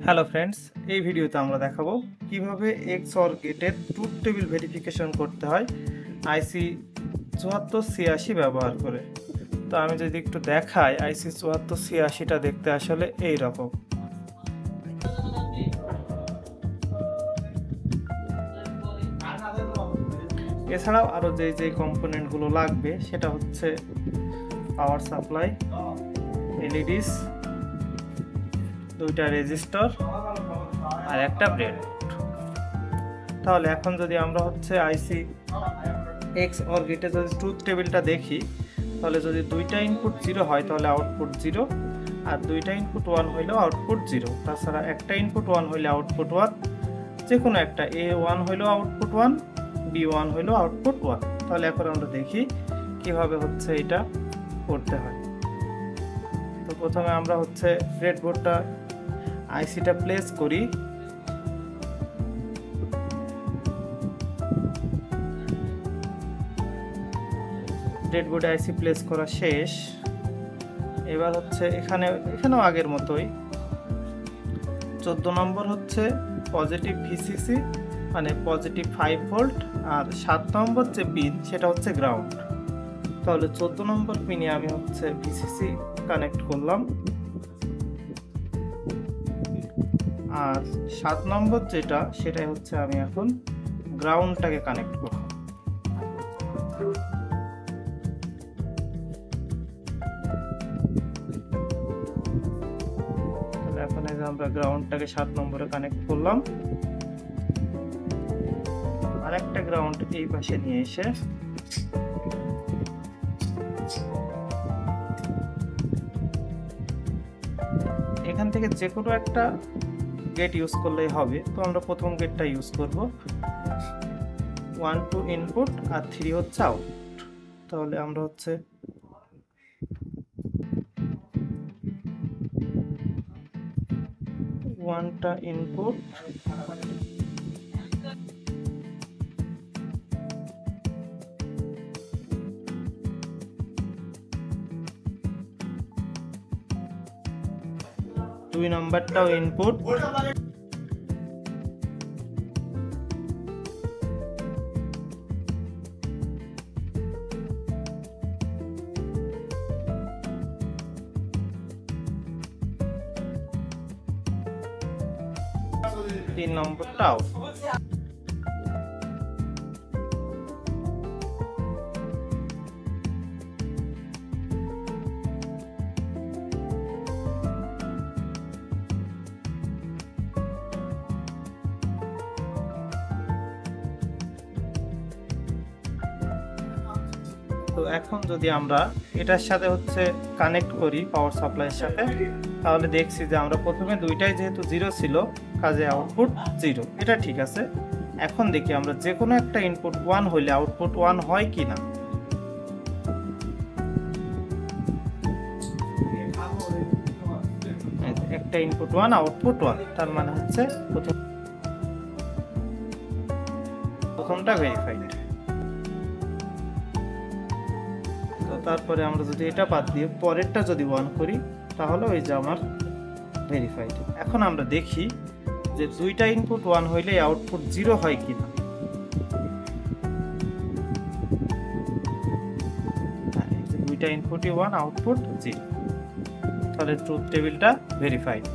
Hello friends, এই ভিডিওতে আমরা দেখাবো কিভাবে XOR গেটের ট্রুথ টেবিল ভেরিফিকেশন করতে হয় আইসি 7486 ব্যবহার করে। তো আমি যদি একটু দেখাই, আইসি 7486টা দেখতে আসলে এই রকম। এছাড়াও আরও যে কম্পোনেন্টগুলো লাগবে সেটা হচ্ছে পাওয়ার সাপ্লাই, এলইডিস, দুইটা রেজিস্টার আর একটা ব্রেড। তাহলে এখন যদি আমরা হচ্ছে আইসি XOR গেটে যদি ট্রুথ টেবিলটা দেখি, তাহলে যদি দুইটা ইনপুট 0 হয় তাহলে আউটপুট 0, আর দুইটা ইনপুট 1 হইলেও আউটপুট 0। তাছাড়া একটা ইনপুট 1 হইলে আউটপুট 1, যে কোনো একটা A1 হইলেও আউটপুট 1, B1 হইলেও আউটপুট 1। তাহলে এখন আমরা দেখি কিভাবে হচ্ছে এটা করতে হয়। তো প্রথমে আমরা হচ্ছে ব্রেডবোর্ডটা আইসিটা প্লেস করি। ব্রেডবোর্ডে আইসি প্লেস করা শেষ। এবার হচ্ছে এখানেও আগের মতোই 14 নম্বর হচ্ছে পজিটিভ ভিসিসি, মানে পজিটিভ 5 ভোল্ট, আর 7 নম্বর যে পিন সেটা হচ্ছে গ্রাউন্ড। তাহলে 14 নম্বর পিনে আমি হচ্ছে ভিসিসি কানেক্ট করলাম, আর 7 নম্বর যেটা সেটাই হচ্ছে আমি এখন গ্রাউন্ডটাকে কানেক্ট করব। তাহলে এখন আমরা গ্রাউন্ডটাকে 7 নম্বরে কানেক্ট করলাম। আরেকটা গ্রাউন্ড এই পাশে নিয়ে এসে এখান থেকে যে কোনো একটা গেট ইউজ করলেই হবে। তো আমরা প্রথম গেটটা ইউজ করব। 1 2 ইনপুট আর 3 হচ্ছে আউট। তাহলে আমরা হচ্ছে 1টা ইনপুট, 2 নাম্বারটাও ইনপুট, তিন নম্বরটা আউট। তো এখন যদি আমরা এটার সাথে হচ্ছে কানেক্ট করি পাওয়ার সাপ্লাইয়ের সাথে, তাহলে দেখছি যে আমরা প্রথমে দুইটাই যেহেতু 0 ছিল, কাজে আউটপুট 0। এটা ঠিক আছে। এখন দেখি আমরা যে কোনো একটা ইনপুট 1 হইলে আউটপুট 1 হয় কি না। একটা ইনপুট 1, আউটপুট 1, তার মানে হচ্ছে প্রথমটা ভেরিফাইড। তারপরে আমরা যদি এটা বাদ দিয়ে পরেরটা যদি 1 করি, তাহলে ওই যে আমার ভেরিফাইড। এখন আমরা দেখি যে দুইটা ইনপুট 1 হইলে আউটপুট 0 হয় কিনা। দুইটা ইনপুটই 1, আউটপুট 0। তাহলে ট্রুথ টেবিলটা ভেরিফাইড।